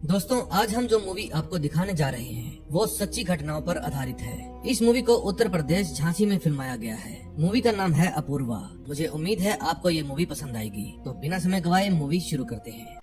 दोस्तों, आज हम जो मूवी आपको दिखाने जा रहे हैं वो सच्ची घटनाओं पर आधारित है। इस मूवी को उत्तर प्रदेश झांसी में फिल्माया गया है। मूवी का नाम है अपूर्वा। मुझे उम्मीद है आपको ये मूवी पसंद आएगी। तो बिना समय गवाए मूवी शुरू करते हैं।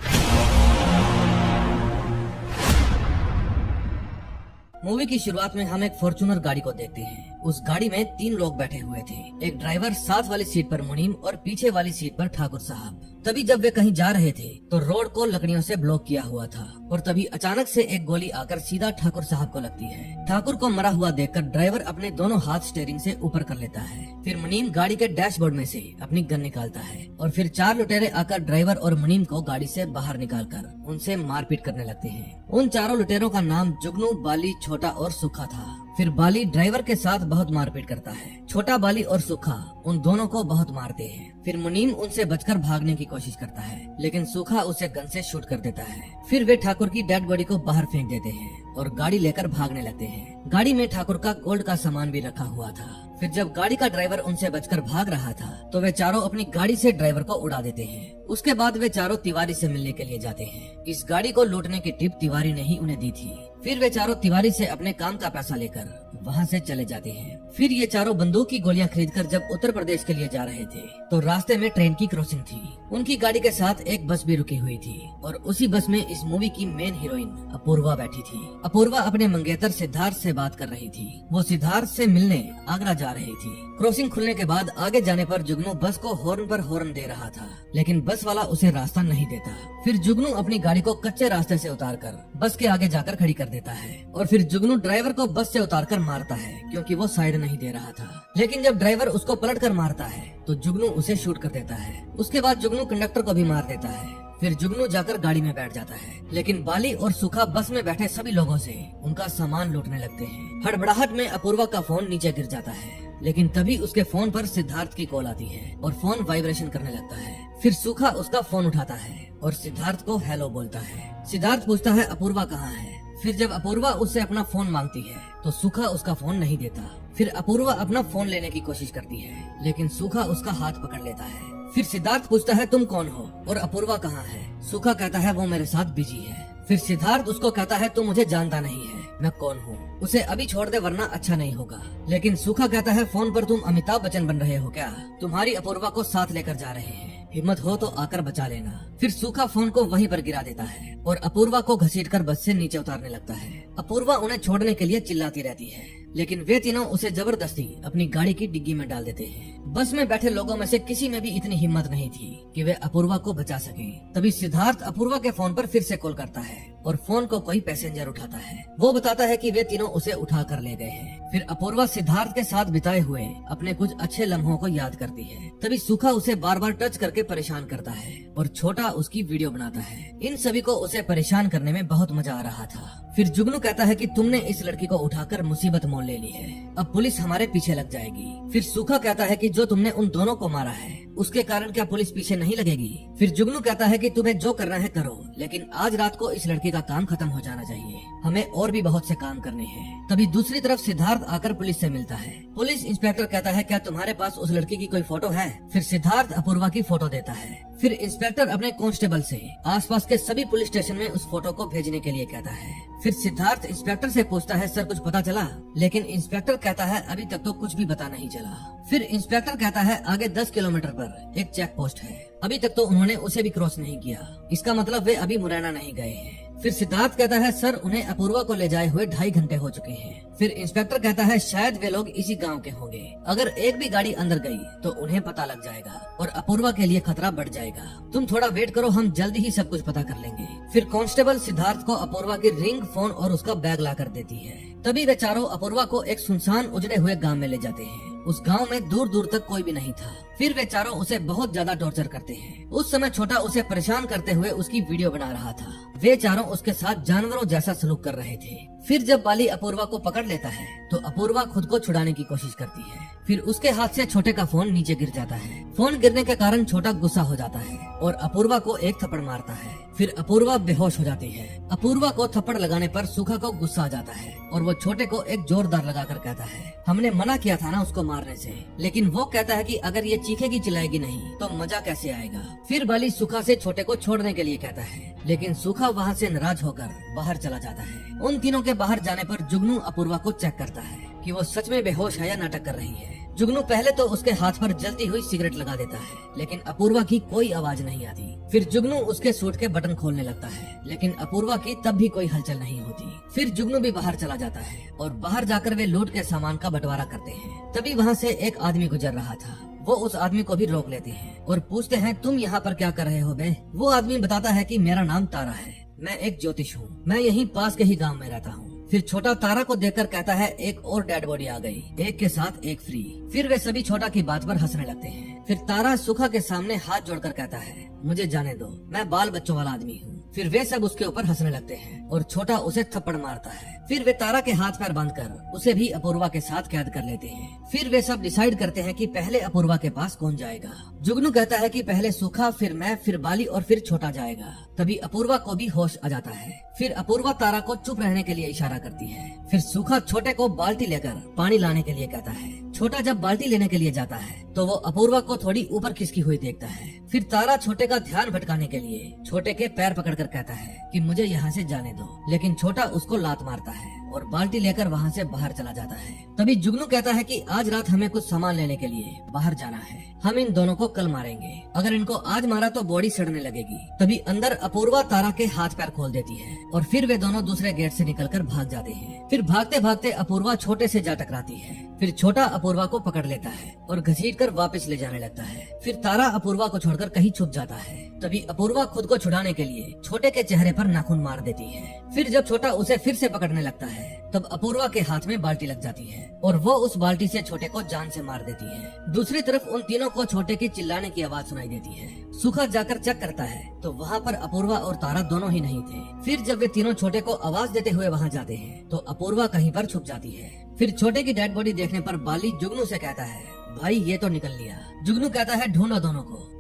मूवी की शुरुआत में हम एक फॉर्च्यूनर गाड़ी को देखते हैं। उस गाड़ी में 3 लोग बैठे हुए थे। एक ड्राइवर, साथ वाली सीट पर मुनीम और पीछे वाली सीट पर ठाकुर साहब। तभी जब वे कहीं जा रहे थे तो रोड को लकड़ियों से ब्लॉक किया हुआ था और तभी अचानक से एक गोली आकर सीधा ठाकुर साहब को लगती है। ठाकुर को मरा हुआ देखकर ड्राइवर अपने दोनों हाथ स्टीयरिंग से ऊपर कर लेता है। फिर मुनीम गाड़ी के डैशबोर्ड में से अपनी गन निकालता है और फिर 4 लुटेरे आकर ड्राइवर और मुनीम को गाड़ी से बाहर निकालकर उनसे मारपीट करने लगते हैं। उन चारों लुटेरों का नाम जुगनू, बाली, छोटा और सुखा था। फिर बाली ड्राइवर के साथ बहुत मारपीट करता है। छोटा, बाली और सुखा उन दोनों को बहुत मारते हैं। फिर मुनीम उनसे बचकर भागने की कोशिश करता है, लेकिन सुखा उसे गन से शूट कर देता है। फिर वे ठाकुर की डेड बॉडी को बाहर फेंक देते हैं और गाड़ी लेकर भागने लगते हैं। गाड़ी में ठाकुर का गोल्ड का सामान भी रखा हुआ था। फिर जब गाड़ी का ड्राइवर उनसे बचकर भाग रहा था तो वे चारों अपनी गाड़ी से ड्राइवर को उड़ा देते हैं। उसके बाद वे चारों तिवारी से मिलने के लिए जाते हैं। इस गाड़ी को लूटने की टिप तिवारी ने ही उन्हें दी थी। फिर वे चारों तिवारी से अपने काम का पैसा लेकर वहाँ से चले जाते हैं। फिर ये चारों बंदूक की गोलियां खरीदकर जब उत्तर प्रदेश के लिए जा रहे थे तो रास्ते में ट्रेन की क्रॉसिंग थी। उनकी गाड़ी के साथ एक बस भी रुकी हुई थी और उसी बस में इस मूवी की मेन हीरोइन अपूर्वा बैठी थी। अपूर्वा अपने मंगेतर सिद्धार्थ से बात कर रही थी। वो सिद्धार्थ से मिलने आगरा जा रही थी। क्रॉसिंग खुलने के बाद आगे जाने पर जुगनू बस को हॉर्न पर हॉर्न दे रहा था, लेकिन बस वाला उसे रास्ता नहीं देता। फिर जुगनू अपनी गाड़ी को कच्चे रास्ते से उतारकर बस के आगे जाकर खड़ी कर देता है और फिर जुगनू ड्राइवर को बस से उतारकर मारता है क्योंकि वो साइड नहीं दे रहा था। लेकिन जब ड्राइवर उसको पलटकर मारता है तो जुगनू उसे शूट कर देता है। उसके बाद जुगनू कंडक्टर को भी मार देता है। फिर जुगनू जाकर गाड़ी में बैठ जाता है, लेकिन बाली और सुखा बस में बैठे सभी लोगों से उनका सामान लूटने लगते हैं। हड़बड़ाहट में अपूर्वा का फोन नीचे गिर जाता है, लेकिन तभी उसके फोन पर सिद्धार्थ की कॉल आती है और फोन वाइब्रेशन करने लगता है। फिर सुखा उसका फोन उठाता है और सिद्धार्थ को हेलो बोलता है। सिद्धार्थ पूछता है अपूर्वा कहाँ है। फिर जब अपूर्वा उससे अपना फोन मांगती है तो सुखा उसका फोन नहीं देता। फिर अपूर्वा अपना फोन लेने की कोशिश करती है, लेकिन सुखा उसका हाथ पकड़ लेता है। फिर सिद्धार्थ पूछता है तुम कौन हो और अपूर्वा कहाँ है। सुखा कहता है वो मेरे साथ बिजी है। फिर सिद्धार्थ उसको कहता है तू मुझे जानता नहीं है, मैं कौन हूँ, उसे अभी छोड़ दे वरना अच्छा नहीं होगा। लेकिन सुखा कहता है फोन पर तुम अमिताभ बच्चन बन रहे हो क्या? तुम्हारी अपूर्वा को साथ लेकर जा रहे हैं, हिम्मत हो तो आकर बचा लेना। फिर सूखा फोन को वहीं पर गिरा देता है और अपूर्वा को घसीटकर बस से नीचे उतारने लगता है। अपूर्वा उन्हें छोड़ने के लिए चिल्लाती रहती है, लेकिन वे तीनों उसे जबरदस्ती अपनी गाड़ी की डिग्गी में डाल देते हैं। बस में बैठे लोगों में से किसी में भी इतनी हिम्मत नहीं थी कि वे अपूर्वा को बचा सकें। तभी सिद्धार्थ अपूर्वा के फोन पर फिर से कॉल करता है और फोन को कोई पैसेंजर उठाता है। वो बताता है कि वे तीनों उसे उठा कर ले गए हैं। फिर अपूर्वा सिद्धार्थ के साथ बिताए हुए अपने कुछ अच्छे लम्हों को याद करती है। तभी सूखा उसे बार बार टच करके परेशान करता है और छोटा उसकी वीडियो बनाता है। इन सभी को उसे परेशान करने में बहुत मजा आ रहा था। फिर जुगनू कहता है कि तुमने इस लड़की को उठाकर मुसीबत मोल ले ली है, अब पुलिस हमारे पीछे लग जाएगी। फिर सूखा कहता है कि जो तुमने उन दोनों को मारा है उसके कारण क्या पुलिस पीछे नहीं लगेगी। फिर जुगनू कहता है कि तुम्हें जो करना है करो, लेकिन आज रात को इस लड़की का काम खत्म हो जाना चाहिए, हमें और भी बहुत से काम करने हैं। तभी दूसरी तरफ सिद्धार्थ आकर पुलिस से मिलता है। पुलिस इंस्पेक्टर कहता है क्या तुम्हारे पास उस लड़की की कोई फोटो है? फिर सिद्धार्थ अपूर्वा की फोटो देता है। फिर इंस्पेक्टर अपने कांस्टेबल से आसपास के सभी पुलिस स्टेशन में उस फोटो को भेजने के लिए कहता है। फिर सिद्धार्थ इंस्पेक्टर से पूछता है सर कुछ पता चला? लेकिन इंस्पेक्टर कहता है अभी तक तो कुछ भी पता नहीं चला। फिर इंस्पेक्टर कहता है आगे 10 किलोमीटर पर एक चेक पोस्ट है, अभी तक तो उन्होंने उसे भी क्रॉस नहीं किया, इसका मतलब वे अभी मुरैना नहीं गए हैं। फिर सिद्धार्थ कहता है सर उन्हें अपूर्वा को ले जाए हुए 2.5 घंटे हो चुके हैं। फिर इंस्पेक्टर कहता है शायद वे लोग इसी गांव के होंगे, अगर एक भी गाड़ी अंदर गई तो उन्हें पता लग जाएगा और अपूर्वा के लिए खतरा बढ़ जाएगा, तुम थोड़ा वेट करो, हम जल्दी ही सब कुछ पता कर लेंगे। फिर कांस्टेबल सिद्धार्थ को अपूर्वा की रिंग, फोन और उसका बैग ला कर देती है। तभी वे चारों अपूर्वा को एक सुनसान उजड़े हुए गांव में ले जाते हैं। उस गांव में दूर दूर तक कोई भी नहीं था। फिर वे चारों उसे बहुत ज्यादा टॉर्चर करते हैं। उस समय छोटा उसे परेशान करते हुए उसकी वीडियो बना रहा था। वे चारों उसके साथ जानवरों जैसा सलूक कर रहे थे। फिर जब बाली अपूर्वा को पकड़ लेता है तो अपूर्वा खुद को छुड़ाने की कोशिश करती है। फिर उसके हाथ से छोटे का फोन नीचे गिर जाता है। फोन गिरने के कारण छोटा गुस्सा हो जाता है और अपूर्वा को एक थप्पड़ मारता है। फिर अपूर्वा बेहोश हो जाती है। अपूर्वा को थप्पड़ लगाने पर सुखा को गुस्सा आ जाता है और वो छोटे को एक जोरदार लगाकर कहता है, हमने मना किया था ना उसको मारने से। लेकिन वो कहता है कि अगर ये चीखेगी चिल्लाएगी नहीं तो मजा कैसे आएगा। फिर बाली सुखा से छोटे को छोड़ने के लिए कहता है, लेकिन सुखा वहाँ से नाराज होकर बाहर चला जाता है। उन तीनों के बाहर जाने पर जुगनू अपूर्वा को चेक करता है कि वो सच में बेहोश है या नाटक कर रही है। जुगनू पहले तो उसके हाथ पर जलती हुई सिगरेट लगा देता है, लेकिन अपूर्वा की कोई आवाज नहीं आती। फिर जुगनू उसके सूट के बटन खोलने लगता है, लेकिन अपूर्वा की तब भी कोई हलचल नहीं होती। फिर जुगनू भी बाहर चला जाता है और बाहर जाकर वे लूट के सामान का बंटवारा करते हैं। तभी वहाँ से एक आदमी गुजर रहा था। वो उस आदमी को भी रोक लेते हैं और पूछते हैं, तुम यहाँ पर क्या कर रहे हो बे? वो आदमी बताता है कि मेरा नाम तारा है, मैं एक ज्योतिष हूँ, मैं यहीं पास के ही गांव में रहता हूँ। फिर छोटा तारा को देखकर कहता है, एक और डेड बॉडी आ गई, एक के साथ एक फ्री। फिर वे सभी छोटा की बात पर हंसने लगते हैं। फिर तारा सुखा के सामने हाथ जोड़कर कहता है, मुझे जाने दो, मैं बाल बच्चों वाला आदमी हूँ। फिर वे सब उसके ऊपर हंसने लगते हैं और छोटा उसे थप्पड़ मारता है। फिर वे तारा के हाथ पैर बांधकर उसे भी अपूर्वा के साथ कैद कर लेते हैं। फिर वे सब डिसाइड करते हैं कि पहले अपूर्वा के पास कौन जाएगा। जुगनू कहता है कि पहले सुखा, फिर मैं, फिर बाली और फिर छोटा जाएगा। तभी अपूर्वा को भी होश आ जाता है। फिर अपूर्वा तारा को चुप रहने के लिए इशारा करती है। फिर सुखा छोटे को बाल्टी लेकर पानी लाने के लिए कहता है। छोटा जब बाल्टी लेने के लिए जाता है तो वो अपूर्वा को थोड़ी ऊपर खिसकी हुई देखता है। फिर तारा छोटे का ध्यान भटकाने के लिए छोटे के पैर पकड़कर कहता है कि मुझे यहाँ से जाने दो, लेकिन छोटा उसको लात मारता है और बाल्टी लेकर वहाँ से बाहर चला जाता है। तभी जुगनू कहता है कि आज रात हमें कुछ सामान लेने के लिए बाहर जाना है, हम इन दोनों को कल मारेंगे, अगर इनको आज मारा तो बॉडी सड़ने लगेगी। तभी अंदर अपूर्वा तारा के हाथ पैर खोल देती है और फिर वे दोनों दूसरे गेट से निकलकर भाग जाते हैं। फिर भागते भागते अपूर्वा छोटे से जा टकराती है। फिर छोटा अपूर्वा को पकड़ लेता है और घसीटकर वापस ले जाने लगता है। फिर तारा अपूर्वा को छोड़कर कहीं छुप जाता है। तभी अपूर्वा खुद को छुड़ाने के लिए छोटे के चेहरे पर नाखून मार देती है। फिर जब छोटा उसे फिर से पकड़ने लगता है तब अपूर्वा के हाथ में बाल्टी लग जाती है और वो उस बाल्टी से छोटे को जान से मार देती है। दूसरी तरफ उन तीनों को छोटे की चिल्लाने की आवाज सुनाई देती है। सुखा जाकर चेक करता है तो वहाँ पर अपूर्वा और तारा दोनों ही नहीं थे। फिर जब वे तीनों छोटे को आवाज देते हुए वहाँ जाते हैं तो अपूर्वा कहीं पर छुप जाती है। फिर छोटे की डेड बॉडी देखने पर बाली जुगनू से कहता है, भाई ये तो निकल लिया। जुगनू कहता है, ढूंढो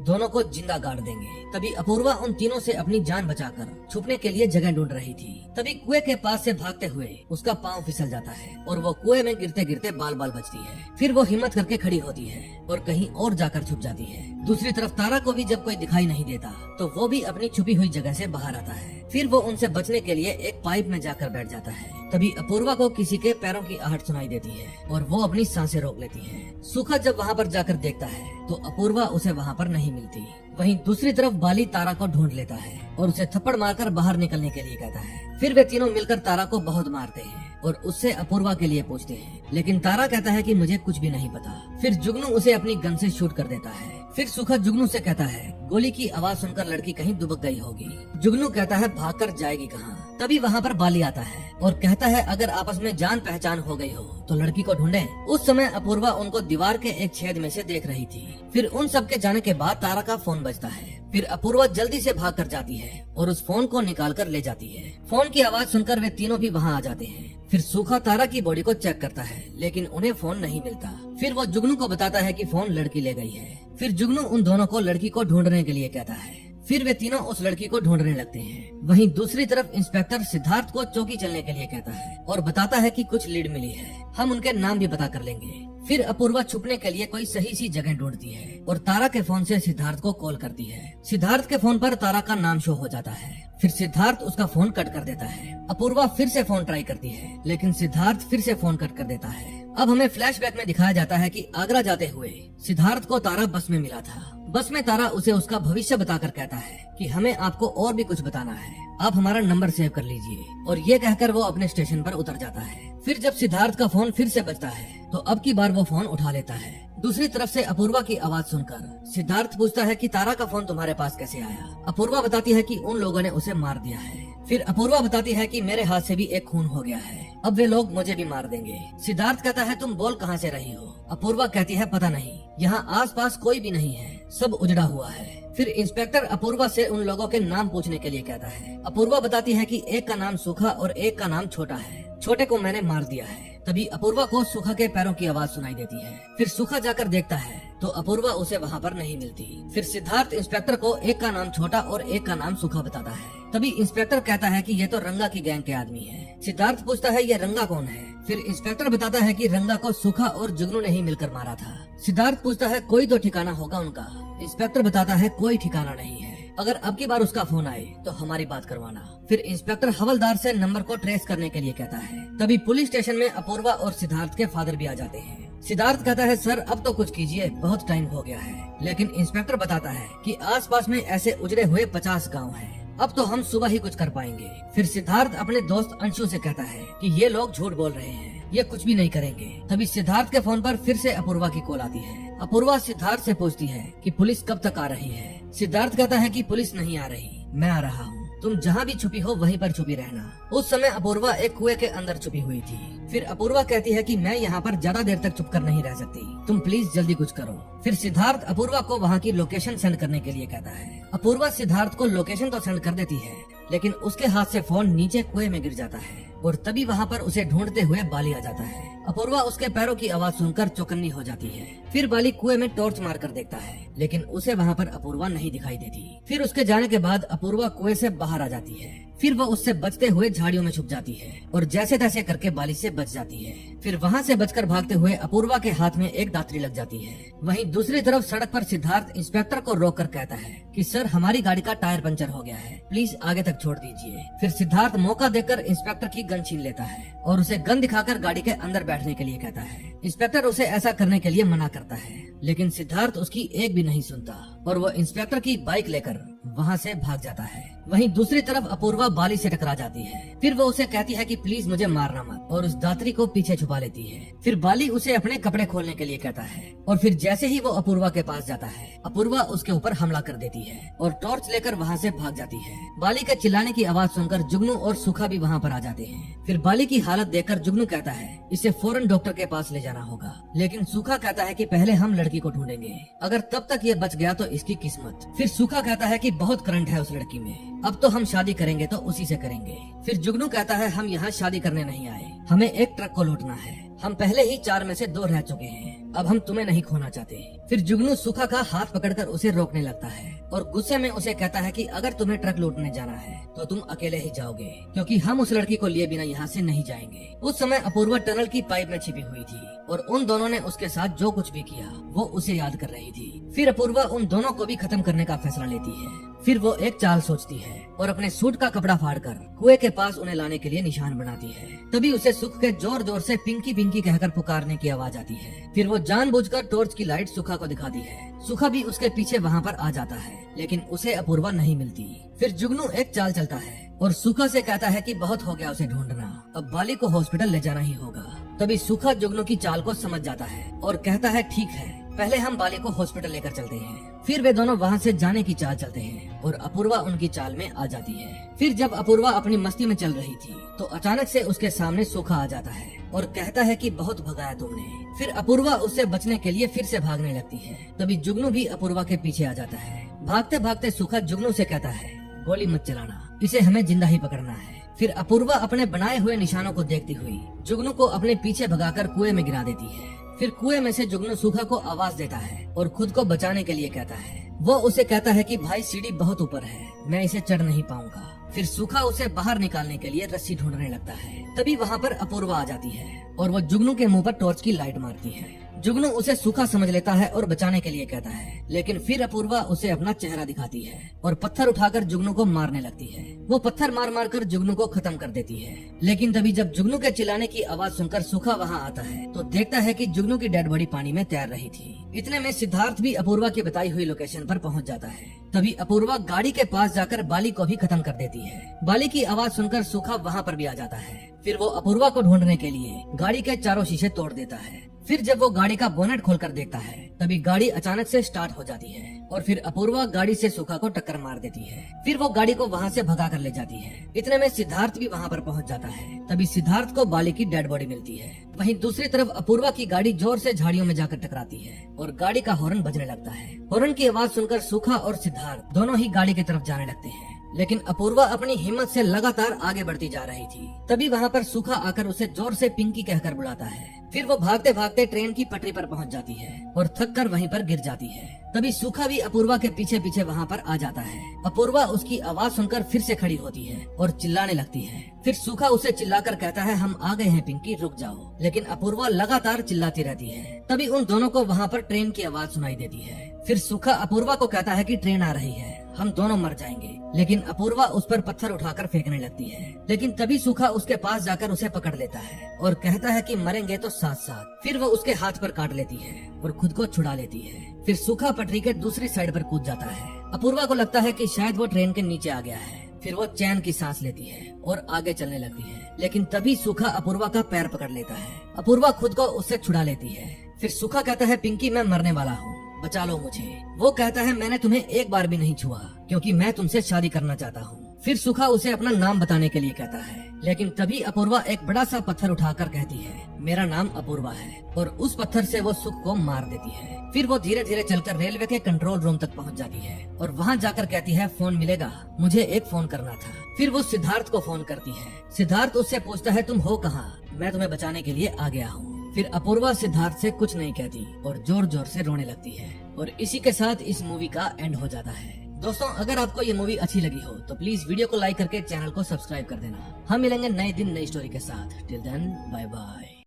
दोनों को जिंदा गाड़ देंगे। तभी अपूर्वा उन तीनों से अपनी जान बचाकर छुपने के लिए जगह ढूंढ रही थी। तभी कुएं के पास से भागते हुए उसका पांव फिसल जाता है और वो कुएं में गिरते गिरते बाल बाल बचती है। फिर वो हिम्मत करके खड़ी होती है और कहीं और जाकर छुप जाती है। दूसरी तरफ तारा को भी जब कोई दिखाई नहीं देता तो वो भी अपनी छुपी हुई जगह से बाहर आता है। फिर वो उनसे बचने के लिए एक पाइप में जाकर बैठ जाता है। तभी अपूर्वा को किसी के पैरों की आहट सुनाई देती है और वो अपनी सांसें रोक लेती है। सुखा जब वहाँ पर जाकर देखता है तो अपूर्वा उसे वहाँ पर नहीं मिलती। वहीं दूसरी तरफ बाली तारा को ढूंढ लेता है और उसे थप्पड़ मारकर बाहर निकलने के लिए कहता है। फिर वे तीनों मिलकर तारा को बहुत मारते हैं और उससे अपूर्वा के लिए पूछते हैं, लेकिन तारा कहता है कि मुझे कुछ भी नहीं पता। फिर जुगनू उसे अपनी गन से शूट कर देता है। फिर सुखा जुगनू से कहता है, गोली की आवाज सुनकर लड़की कहीं दुबक गई होगी। जुगनू कहता है, भागकर जाएगी कहाँ। तभी वहाँ पर बाली आता है और कहता है, अगर आपस में जान पहचान हो गई हो तो लड़की को ढूंढे। उस समय अपूर्वा उनको दीवार के एक छेद में से देख रही थी। फिर उन सब के जाने के बाद तारा का फोन बजता है। फिर अपूर्वा जल्दी से भाग कर जाती है और उस फोन को निकाल कर ले जाती है। फोन की आवाज सुनकर वे तीनों भी वहाँ आ जाते हैं। फिर सूखा तारा की बॉडी को चेक करता है, लेकिन उन्हें फोन नहीं मिलता। फिर वो जुगनू को बताता है कि फोन लड़की ले गई है। फिर जुगनू उन दोनों को लड़की को ढूंढने के लिए कहता है। फिर वे तीनों उस लड़की को ढूंढने लगते हैं। वहीं दूसरी तरफ इंस्पेक्टर सिद्धार्थ को चौकी चलने के लिए कहता है और बताता है कि कुछ लीड मिली है, हम उनके नाम भी पता कर लेंगे। फिर अपूर्वा छुपने के लिए कोई सही सी जगह ढूंढती है और तारा के फोन से सिद्धार्थ को कॉल करती है। सिद्धार्थ के फोन पर तारा का नाम शो हो जाता है। फिर सिद्धार्थ उसका फोन कट कर देता है। अपूर्वा फिर से फोन ट्राई करती है, लेकिन सिद्धार्थ फिर से फोन कट कर देता है। अब हमें फ्लैशबैक में दिखाया जाता है कि आगरा जाते हुए सिद्धार्थ को तारा बस में मिला था। बस में तारा उसे उसका भविष्य बताकर कहता है कि हमें आपको और भी कुछ बताना है, आप हमारा नंबर सेव कर लीजिए। और ये कहकर वो अपने स्टेशन पर उतर जाता है। फिर जब सिद्धार्थ का फोन फिर से बजता है तो अब की बार वो फोन उठा लेता है। दूसरी तरफ से अपूर्वा की आवाज सुनकर सिद्धार्थ पूछता है कि तारा का फोन तुम्हारे पास कैसे आया। अपूर्वा बताती है कि उन लोगों ने उसे मार दिया है। फिर अपूर्वा बताती है कि मेरे हाथ से भी एक खून हो गया है, अब वे लोग मुझे भी मार देंगे। सिद्धार्थ कहता है, तुम बोल कहाँ से रही हो। अपूर्वा कहती है, पता नहीं, यहाँ आसपास कोई भी नहीं है, सब उजड़ा हुआ है। फिर इंस्पेक्टर अपूर्वा से उन लोगों के नाम पूछने के लिए कहता है। अपूर्वा बताती है कि एक का नाम सूखा और एक का नाम छोटा है। छोटे को मैंने मार दिया है, तभी अपूर्वा को सुखा के पैरों की आवाज सुनाई देती है। फिर सुखा जाकर देखता है तो अपूर्वा उसे वहाँ पर नहीं मिलती। फिर सिद्धार्थ इंस्पेक्टर को एक का नाम छोटा और एक का नाम सुखा बताता है। तभी इंस्पेक्टर कहता है कि ये तो रंगा की गैंग के आदमी है। सिद्धार्थ पूछता है ये रंगा कौन है। फिर इंस्पेक्टर बताता है कि रंगा को सुखा और जुगनू ने ही मिलकर मारा था। सिद्धार्थ पूछता है कोई तो ठिकाना होगा उनका। इंस्पेक्टर बताता है कोई ठिकाना नहीं है, अगर अब की बार उसका फोन आए तो हमारी बात करवाना। फिर इंस्पेक्टर हवलदार से नंबर को ट्रेस करने के लिए कहता है। तभी पुलिस स्टेशन में अपूर्वा और सिद्धार्थ के फादर भी आ जाते हैं। सिद्धार्थ कहता है सर अब तो कुछ कीजिए, बहुत टाइम हो गया है। लेकिन इंस्पेक्टर बताता है कि आसपास में ऐसे उजड़े हुए 50 गांव हैं। अब तो हम सुबह ही कुछ कर पाएंगे। फिर सिद्धार्थ अपने दोस्त अंशु से कहता है कि ये लोग झूठ बोल रहे हैं, ये कुछ भी नहीं करेंगे। तभी सिद्धार्थ के फोन पर फिर से अपूर्वा की कॉल आती है। अपूर्वा सिद्धार्थ से पूछती है कि पुलिस कब तक आ रही है। सिद्धार्थ कहता है कि पुलिस नहीं आ रही, मैं आ रहा हूँ, तुम जहाँ भी छुपी हो वहीं पर छुपी रहना। उस समय अपूर्वा एक कुएं के अंदर छुपी हुई थी। फिर अपूर्वा कहती है कि मैं यहाँ पर ज्यादा देर तक छुप कर नहीं रह सकती, तुम प्लीज जल्दी कुछ करो। फिर सिद्धार्थ अपूर्वा को वहाँ की लोकेशन सेंड करने के लिए कहता है। अपूर्वा सिद्धार्थ को लोकेशन तो सेंड कर देती है, लेकिन उसके हाथ से फोन नीचे कुएं में गिर जाता है और तभी वहाँ पर उसे ढूंढते हुए बाली आ जाता है। अपूर्वा उसके पैरों की आवाज सुनकर चौकन्नी हो जाती है। फिर बाली कुएं में टॉर्च मार कर देखता है, लेकिन उसे वहाँ पर अपूर्वा नहीं दिखाई देती। फिर उसके जाने के बाद अपूर्वा कुएं से बाहर आ जाती है। फिर वो उससे बचते हुए झाड़ियों में छुप जाती है और जैसे तैसे करके बाली से बच जाती है। फिर वहाँ से बचकर भागते हुए अपूर्वा के हाथ में एक दातरी लग जाती है। वहीं दूसरी तरफ सड़क पर सिद्धार्थ इंस्पेक्टर को रोककर कहता है कि सर हमारी गाड़ी का टायर पंचर हो गया है, प्लीज आगे तक छोड़ दीजिए। फिर सिद्धार्थ मौका देकर इंस्पेक्टर की गन छीन लेता है और उसे गन दिखाकर गाड़ी के अंदर बैठने के लिए कहता है। इंस्पेक्टर उसे ऐसा करने के लिए मना करता है, लेकिन सिद्धार्थ उसकी एक भी नहीं सुनता और वो इंस्पेक्टर की बाइक लेकर वहाँ से भाग जाता है। वहीं दूसरी तरफ अपूर्वा बाली से टकरा जाती है। फिर वो उसे कहती है कि प्लीज मुझे मारना मत और उस दातरी को पीछे छुपा लेती है। फिर बाली उसे अपने कपड़े खोलने के लिए कहता है और फिर जैसे ही वो अपूर्वा के पास जाता है, अपूर्वा उसके ऊपर हमला कर देती है और टॉर्च लेकर वहाँ से भाग जाती है। बाली के चिल्लाने की आवाज सुनकर जुगनू और सुखा भी वहाँ पर आ जाते हैं। फिर बाली की हालत देखकर जुगनू कहता है इसे फौरन डॉक्टर के पास ले जाना होगा, लेकिन सुखा कहता है कि पहले हम लड़की को ढूंढेंगे, अगर तब तक ये बच गया तो इसकी किस्मत। फिर सुखा कहता है कि बहुत करंट है उस लड़की में, अब तो हम शादी करेंगे तो उसी से करेंगे। फिर जुगनू कहता है हम यहाँ शादी करने नहीं आए, हमें एक ट्रक को लूटना है, हम पहले ही 4 में से 2 रह चुके हैं, अब हम तुम्हें नहीं खोना चाहते। फिर जुगनू सुखा का हाथ पकड़कर उसे रोकने लगता है और गुस्से में उसे कहता है कि अगर तुम्हें ट्रक लूटने जाना है तो तुम अकेले ही जाओगे, क्योंकि हम उस लड़की को लिए बिना यहाँ से नहीं जाएंगे। उस समय अपूर्वा टनल की पाइप में छिपी हुई थी और उन दोनों ने उसके साथ जो कुछ भी किया वो उसे याद कर रही थी। फिर अपूर्वा उन दोनों को भी खत्म करने का फैसला लेती है। फिर वो एक चाल सोचती है और अपने सूट का कपड़ा फाड़कर कुएं के पास उन्हें लाने के लिए निशान बनाती है। तभी उसे सुख के जोर जोर से पिंकी पिंकी कहकर पुकारने की आवाज आती है। फिर वो जानबूझकर टॉर्च की लाइट सुखा को दिखाती है। सुखा भी उसके पीछे वहाँ पर आ जाता है, लेकिन उसे अपूर्वा नहीं मिलती। फिर जुगनू एक चाल चलता है और सुखा से कहता है कि बहुत हो गया उसे ढूंढना, अब बाली को हॉस्पिटल ले जाना ही होगा। तभी सुखा जुगनू की चाल को समझ जाता है और कहता है ठीक है, पहले हम बाली को हॉस्पिटल लेकर चलते हैं। फिर वे दोनों वहाँ से जाने की चाल चलते हैं और अपूर्वा उनकी चाल में आ जाती है। फिर जब अपूर्वा अपनी मस्ती में चल रही थी तो अचानक से उसके सामने सुखा आ जाता है और कहता है कि बहुत भगाया तुमने। फिर अपूर्वा उससे बचने के लिए फिर से भागने लगती है। तभी जुगनू भी अपूर्वा के पीछे आ जाता है। भागते भागते सुखा जुगनू से कहता है गोली मत चलाना, इसे हमें जिंदा ही पकड़ना है। फिर अपूर्वा अपने बनाए हुए निशानों को देखती हुई जुगनू को अपने पीछे भगाकर कुएं में गिरा देती है। फिर कुएं में से जुगनू सुखा को आवाज देता है और खुद को बचाने के लिए कहता है। वो उसे कहता है कि भाई सीढ़ी बहुत ऊपर है, मैं इसे चढ़ नहीं पाऊंगा। फिर सुखा उसे बाहर निकालने के लिए रस्सी ढूंढने लगता है। तभी वहाँ पर अपूर्वा आ जाती है और वो जुगनू के मुंह पर टॉर्च की लाइट मारती है। जुगनू उसे सुखा समझ लेता है और बचाने के लिए कहता है, लेकिन फिर अपूर्वा उसे अपना चेहरा दिखाती है और पत्थर उठाकर जुगनू को मारने लगती है। वो पत्थर मार मार कर जुगनू को खत्म कर देती है। लेकिन तभी जब जुगनू के चिल्लाने की आवाज सुनकर सुखा वहाँ आता है तो देखता है कि जुगनू की डेड बॉडी पानी में तैर रही थी। इतने में सिद्धार्थ भी अपूर्वा की बताई हुई लोकेशन पर पहुँच जाता है। तभी अपूर्वा गाड़ी के पास जाकर बाली को भी खत्म कर देती है। बाली की आवाज सुनकर सुखा वहाँ पर भी आ जाता है। फिर वो अपूर्वा को ढूंढने के लिए गाड़ी के चारों शीशे तोड़ देता है। फिर जब वो गाड़ी का बोनेट खोलकर देखता है तभी गाड़ी अचानक से स्टार्ट हो जाती है और फिर अपूर्वा गाड़ी से सुखा को टक्कर मार देती है। फिर वो गाड़ी को वहाँ से भगा कर ले जाती है। इतने में सिद्धार्थ भी वहाँ पर पहुँच जाता है। तभी सिद्धार्थ को बाली की डेड बॉडी मिलती है। वहीं दूसरी तरफ अपूर्वा की गाड़ी जोर से झाड़ियों में जाकर टकराती है और गाड़ी का हॉर्न बजने लगता है। हॉर्न की आवाज सुनकर सुखा और सिद्धार्थ दोनों ही गाड़ी की तरफ जाने लगते हैं। लेकिन अपूर्वा अपनी हिम्मत से लगातार आगे बढ़ती जा रही थी। तभी वहाँ पर सूखा आकर उसे जोर से पिंकी कहकर बुलाता है। फिर वो भागते भागते ट्रेन की पटरी पर पहुँच जाती है और थक कर वहीं पर गिर जाती है। तभी सूखा भी अपूर्वा के पीछे पीछे वहाँ पर आ जाता है। अपूर्वा उसकी आवाज सुनकर फिर से खड़ी होती है और चिल्लाने लगती है। फिर सूखा उसे चिल्लाकर कहता है, हम आ गए हैं पिंकी, रुक जाओ। लेकिन अपूर्वा लगातार चिल्लाती रहती है। तभी उन दोनों को वहाँ पर ट्रेन की आवाज सुनाई देती है। फिर सूखा अपूर्वा को कहता है कि ट्रेन आ रही है, हम दोनों मर जाएंगे। लेकिन अपूर्वा उस पर पत्थर उठाकर फेंकने लगती है। लेकिन तभी सूखा उसके पास जाकर उसे पकड़ लेता है और कहता है कि मरेंगे तो साथ साथ। फिर वो उसके हाथ पर काट लेती है और खुद को छुड़ा लेती है। फिर सूखा पटरी के दूसरी साइड पर कूद जाता है। अपूर्वा को लगता है कि शायद वो ट्रेन के नीचे आ गया है। फिर वो चैन की सांस लेती है और आगे चलने लगती है। लेकिन तभी सूखा अपूर्वा का पैर पकड़ लेता है। अपूर्वा खुद को उससे छुड़ा लेती है। फिर सूखा कहता है, पिंकी मैं मरने वाला हूँ, बचा लो मुझे। वो कहता है, मैंने तुम्हें एक बार भी नहीं छुआ क्योंकि मैं तुमसे शादी करना चाहता हूँ। फिर सूखा उसे अपना नाम बताने के लिए कहता है। लेकिन तभी अपूर्वा एक बड़ा सा पत्थर उठाकर कहती है, मेरा नाम अपूर्वा है, और उस पत्थर से वो सुख को मार देती है। फिर वो धीरे धीरे चलकर रेलवे के कंट्रोल रूम तक पहुंच जाती है और वहां जाकर कहती है, फोन मिलेगा, मुझे एक फोन करना था। फिर वो सिद्धार्थ को फोन करती है। सिद्धार्थ उससे पूछता है, तुम हो कहाँ? मैं तुम्हें बचाने के लिए आ गया हूँ। फिर अपूर्वा सिद्धार्थ से कुछ नहीं कहती और जोर जोर से रोने लगती है। और इसी के साथ इस मूवी का एंड हो जाता है। दोस्तों, अगर आपको ये मूवी अच्छी लगी हो तो प्लीज वीडियो को लाइक करके चैनल को सब्सक्राइब कर देना। हम मिलेंगे नए दिन नई स्टोरी के साथ। Till then, bye bye.